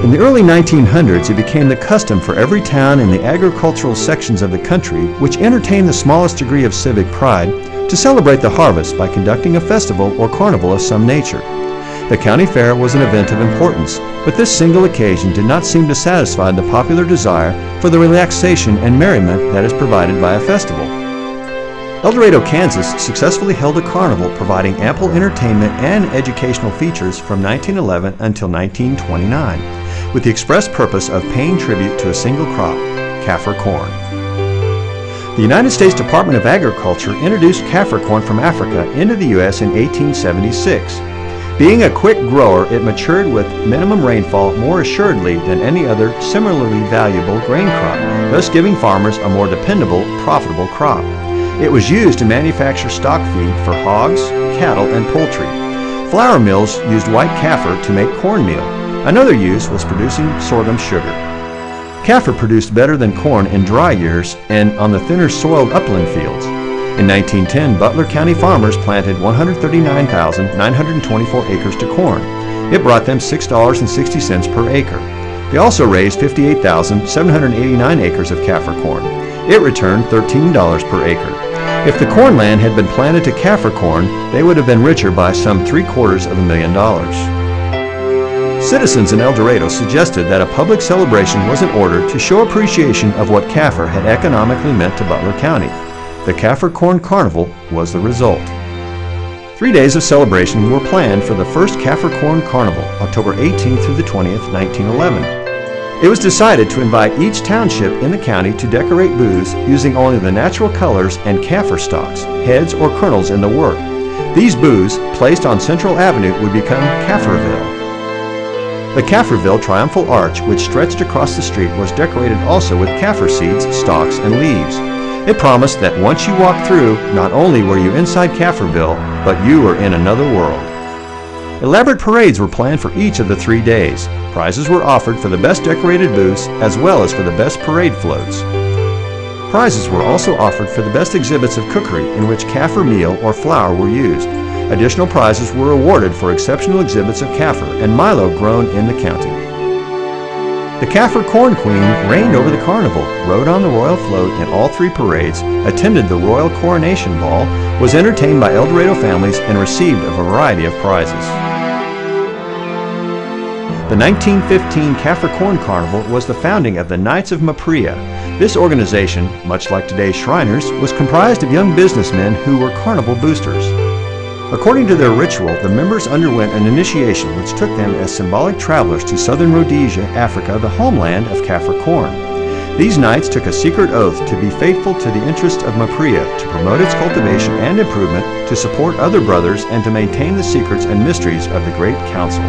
In the early 1900s, it became the custom for every town in the agricultural sections of the country, which entertained the smallest degree of civic pride, to celebrate the harvest by conducting a festival or carnival of some nature. The county fair was an event of importance, but this single occasion did not seem to satisfy the popular desire for the relaxation and merriment that is provided by a festival. El Dorado, Kansas successfully held a carnival providing ample entertainment and educational features from 1911 until 1929, with the express purpose of paying tribute to a single crop, Kafir corn. The United States Department of Agriculture introduced Kafir corn from Africa into the U.S. in 1876. Being a quick grower, it matured with minimum rainfall more assuredly than any other similarly valuable grain crop, thus giving farmers a more dependable, profitable crop. It was used to manufacture stock feed for hogs, cattle, and poultry. Flour mills used white Kafir to make cornmeal. Another use was producing sorghum sugar. Kafir produced better than corn in dry years and on the thinner soiled upland fields. In 1910, Butler County farmers planted 139,924 acres to corn. It brought them $6.60 per acre. They also raised 58,789 acres of Kafir corn. It returned $13 per acre. If the corn land had been planted to Kafir corn, they would have been richer by some $750,000. Citizens in El Dorado suggested that a public celebration was in order to show appreciation of what Kafir had economically meant to Butler County. The Kafir Corn Carnival was the result. 3 days of celebration were planned for the first Kafir Corn Carnival, October 18th through the 20th, 1911. It was decided to invite each township in the county to decorate booths using only the natural colors and Kafir stalks, heads, or kernels in the work. These booths, placed on Central Avenue, would become Kafirville. The Kafirville Triumphal Arch, which stretched across the street, was decorated also with Kafir seeds, stalks, and leaves. It promised that once you walked through, not only were you inside Kafirville, but you were in another world. Elaborate parades were planned for each of the 3 days. Prizes were offered for the best decorated booths as well as for the best parade floats. Prizes were also offered for the best exhibits of cookery in which Kafir meal or flour were used. Additional prizes were awarded for exceptional exhibits of Kafir and Milo grown in the county. The Kafir Corn Queen reigned over the carnival, rode on the royal float in all 3 parades, attended the royal coronation ball, was entertained by El Dorado families, and received a variety of prizes. The 1915 Kafir Corn Carnival was the founding of the Knights of Maprea. This organization, much like today's Shriners, was comprised of young businessmen who were carnival boosters. According to their ritual, the members underwent an initiation which took them as symbolic travelers to southern Rhodesia, Africa, the homeland of Kafir corn. These knights took a secret oath to be faithful to the interest of Maprea, to promote its cultivation and improvement, to support other brothers, and to maintain the secrets and mysteries of the Great Council.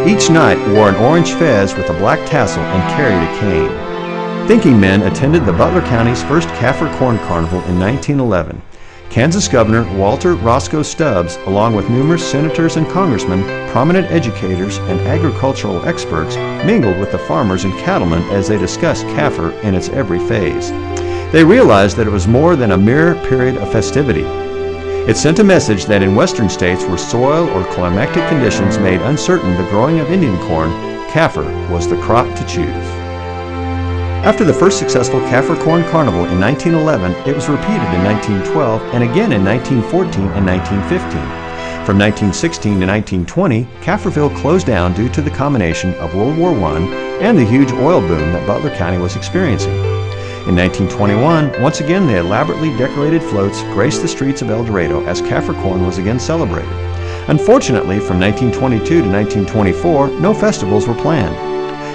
Each knight wore an orange fez with a black tassel and carried a cane. Thinking men attended the Butler County's first Kafir Corn Carnival in 1911. Kansas Governor Walter Roscoe Stubbs, along with numerous senators and congressmen, prominent educators, and agricultural experts, mingled with the farmers and cattlemen as they discussed Kafir in its every phase. They realized that it was more than a mere period of festivity. It sent a message that in western states where soil or climatic conditions made uncertain the growing of Indian corn, Kafir was the crop to choose. After the first successful Kafir Corn Carnival in 1911, it was repeated in 1912 and again in 1914 and 1915. From 1916 to 1920, Kafirville closed down due to the combination of World War I and the huge oil boom that Butler County was experiencing. In 1921, once again the elaborately decorated floats graced the streets of El Dorado as Kafir corn was again celebrated. Unfortunately, from 1922 to 1924, no festivals were planned.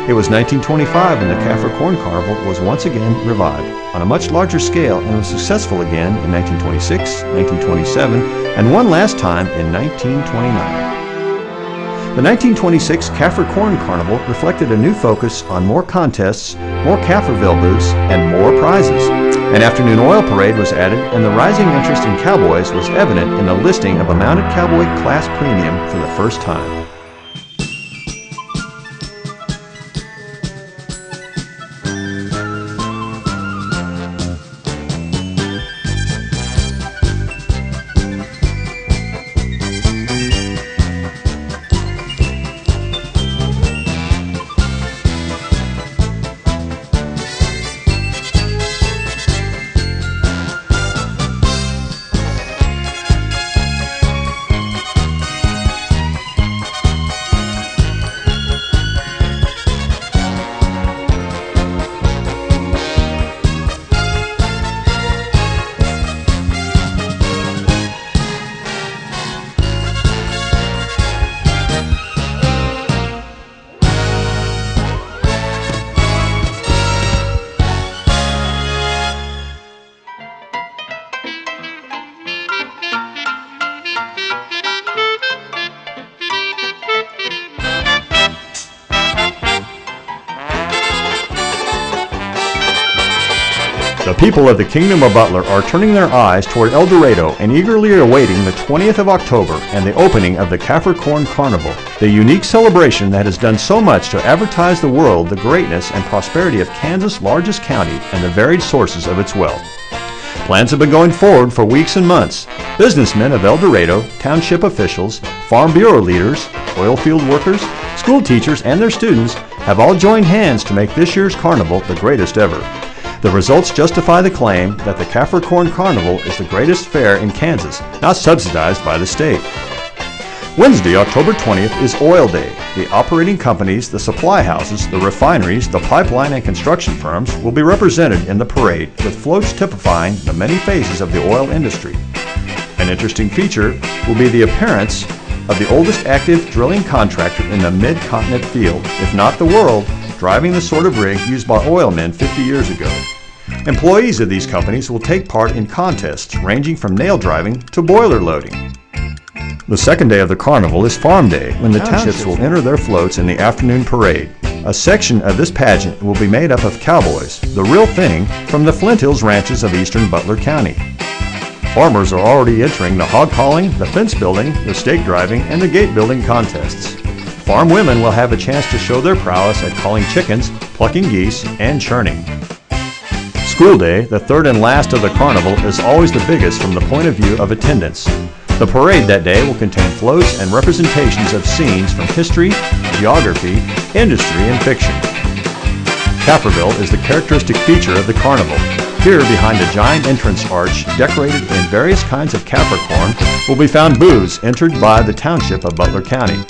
It was 1925 when the Kafir Corn Carnival was once again revived on a much larger scale and was successful again in 1926, 1927, and one last time in 1929. The 1926 Kafir Corn Carnival reflected a new focus on more contests, more Kafirville booths, and more prizes. An afternoon oil parade was added, and the rising interest in cowboys was evident in the listing of a mounted cowboy class premium for the first time. The people of the Kingdom of Butler are turning their eyes toward El Dorado and eagerly awaiting the 20th of October and the opening of the Kafir Corn Carnival, the unique celebration that has done so much to advertise the world the greatness and prosperity of Kansas' largest county and the varied sources of its wealth. Plans have been going forward for weeks and months. Businessmen of El Dorado, township officials, farm bureau leaders, oil field workers, school teachers, and their students have all joined hands to make this year's carnival the greatest ever. The results justify the claim that the Kafir Corn Carnival is the greatest fair in Kansas, not subsidized by the state. Wednesday, October 20th is Oil Day. The operating companies, the supply houses, the refineries, the pipeline and construction firms will be represented in the parade with floats typifying the many phases of the oil industry. An interesting feature will be the appearance of the oldest active drilling contractor in the mid-continent field, if not the world, driving the sort of rig used by oil men 50 years ago. Employees of these companies will take part in contests ranging from nail driving to boiler loading. The second day of the carnival is Farm Day, when the townships will enter their floats in the afternoon parade. A section of this pageant will be made up of cowboys, the real thing, from the Flint Hills ranches of eastern Butler County. Farmers are already entering the hog calling, the fence building, the stake driving, and the gate building contests. Farm women will have a chance to show their prowess at calling chickens, plucking geese, and churning. School Day, the third and last of the carnival, is always the biggest from the point of view of attendance. The parade that day will contain floats and representations of scenes from history, geography, industry, and fiction. Kafirville is the characteristic feature of the carnival. Here, behind a giant entrance arch decorated in various kinds of Kafir corn, will be found booths entered by the township of Butler County.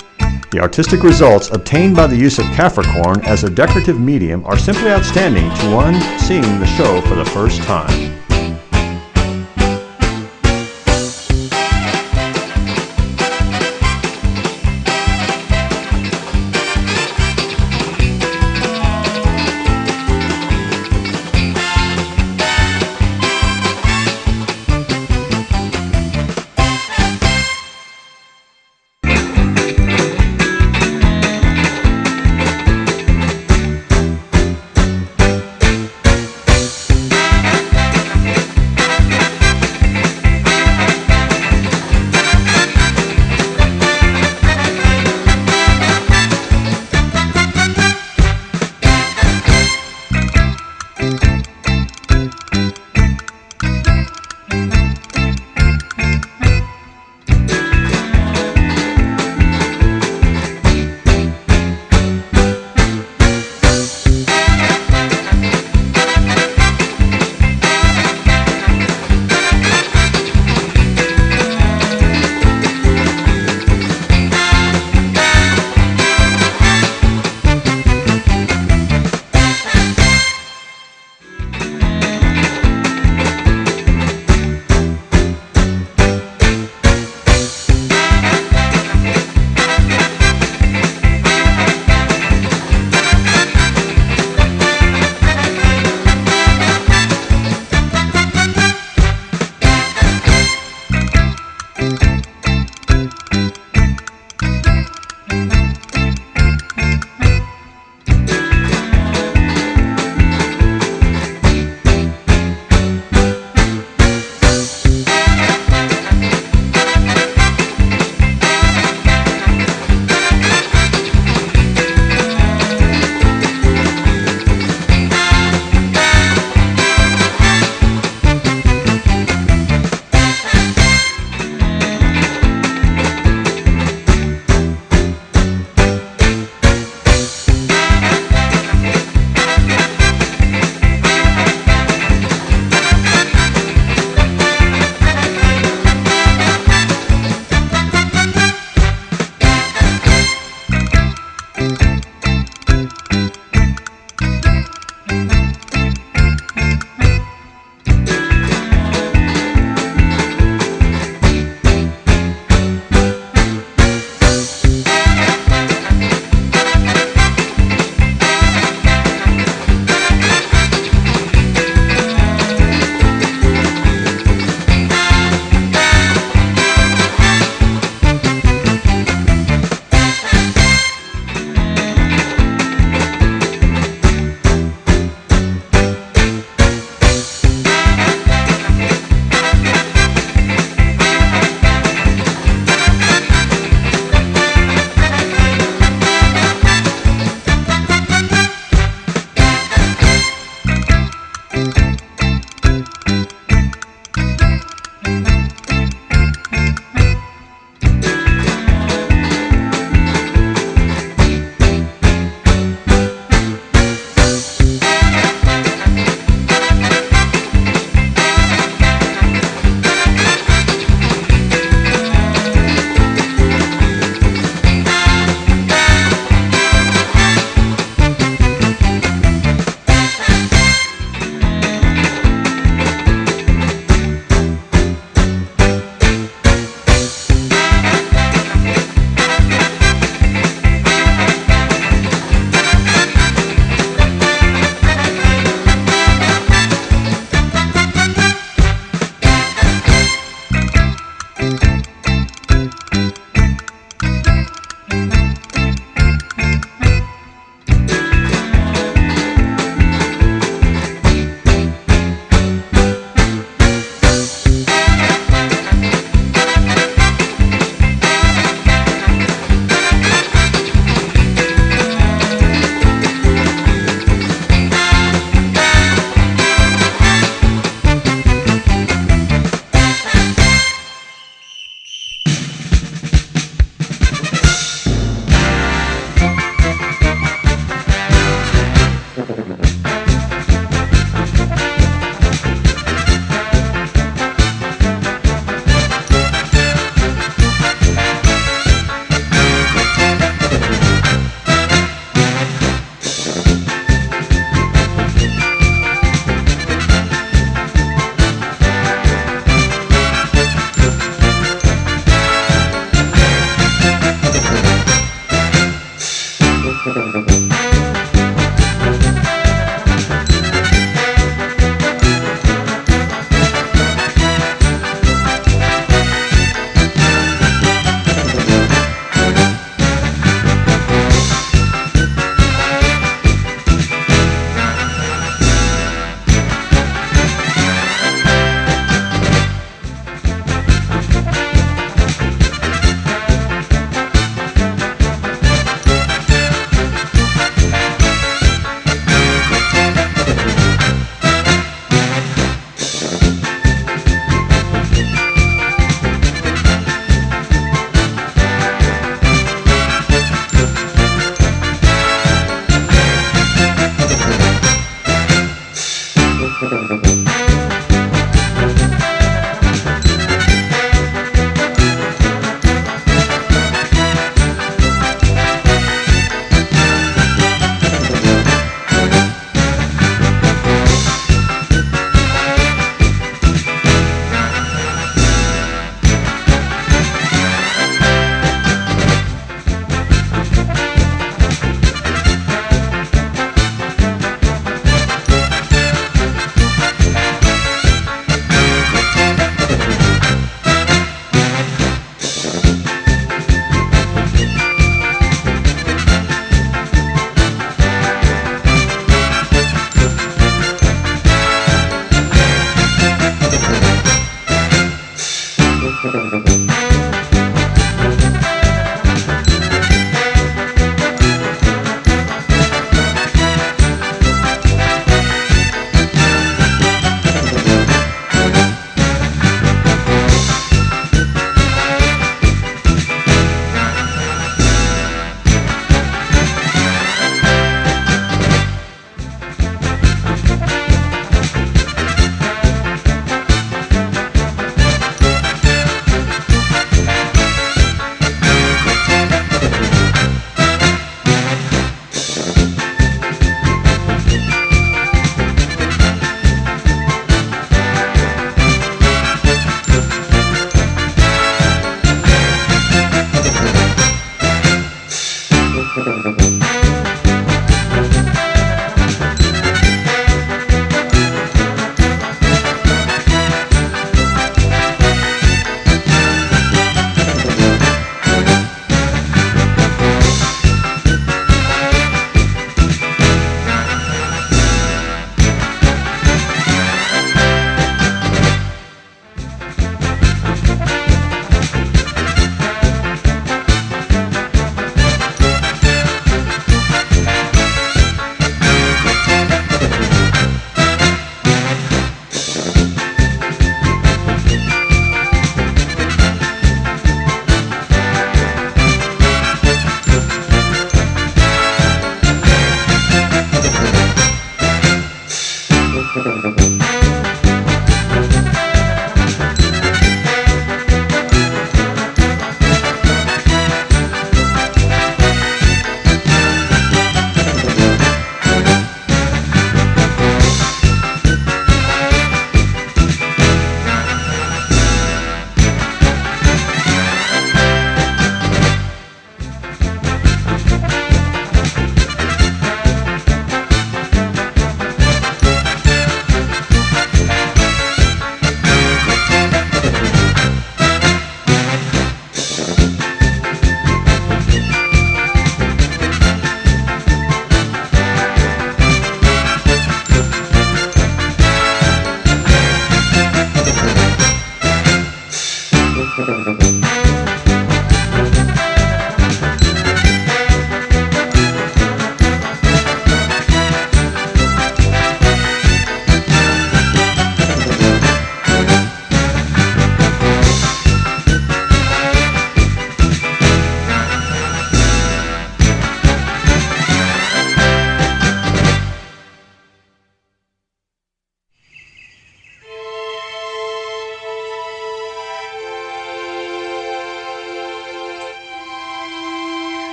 The artistic results obtained by the use of Kafir corn as a decorative medium are simply outstanding to one seeing the show for the first time.